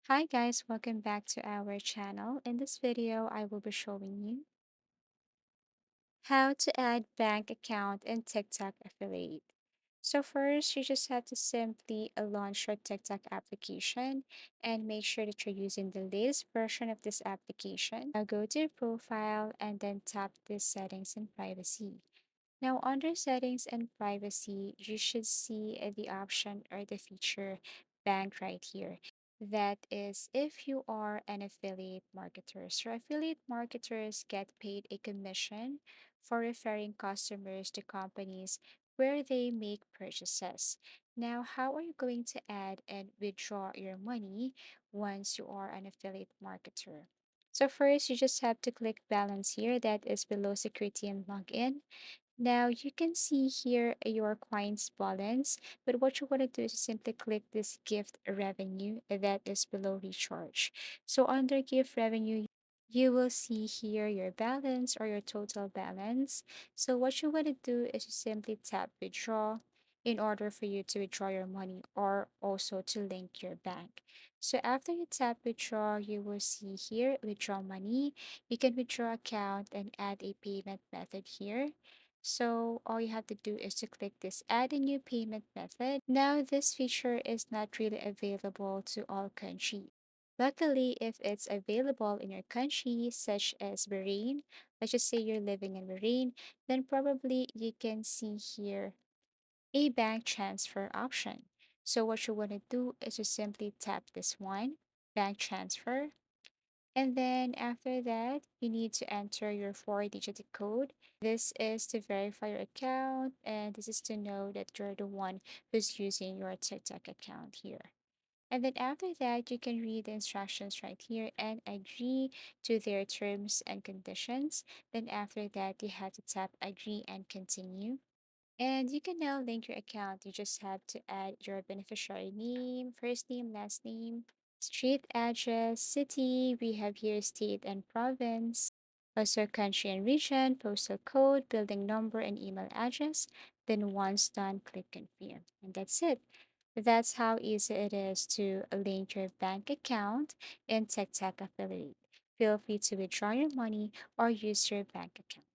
Hi guys, welcome back to our channel. In this video, I will be showing you how to add bank account and TikTok affiliate. So first, you just have to simply launch your TikTok application and make sure that you're using the latest version of this application. Now go to your profile and then tap this settings and privacy. Now, under settings and privacy, you should see the option or the feature bank right here. That is, if you are an affiliate marketer. So, affiliate marketers get paid a commission for referring customers to companies where they make purchases. Now, how are you going to add and withdraw your money once you are an affiliate marketer? So, first, you just have to click balance here that is below security and login. Now you can see here your coins balance, but what you want to do is simply click this gift revenue that is below recharge. So under gift revenue, you will see here your balance or your total balance. So what you want to do is to simply tap withdraw in order for you to withdraw your money or also to link your bank. So after you tap withdraw, you will see here withdraw money. You can withdraw account and add a payment method here. So all you have to do is to click this add a new payment method. Now this feature is not really available to all countries. Luckily, if it's available in your country, such as Bahrain, let's just say you're living in Bahrain, then probably you can see here a bank transfer option. So what you want to do is to simply tap this one, bank transfer, and then after that, you need to enter your four-digit code. This is to verify your account, and this is to know that you're the one who's using your TikTok account here. And then after that, you can read the instructions right here and agree to their terms and conditions. Then after that, you have to tap agree and continue. And you can now link your account. You just have to add your beneficiary name, first name, last name, street address, city. We have here state and province, also country and region, postal code, building number, and email address. Then once done, click confirm. And that's it. That's how easy it is to link your bank account in TikTok affiliate. Feel free to withdraw your money or use your bank account.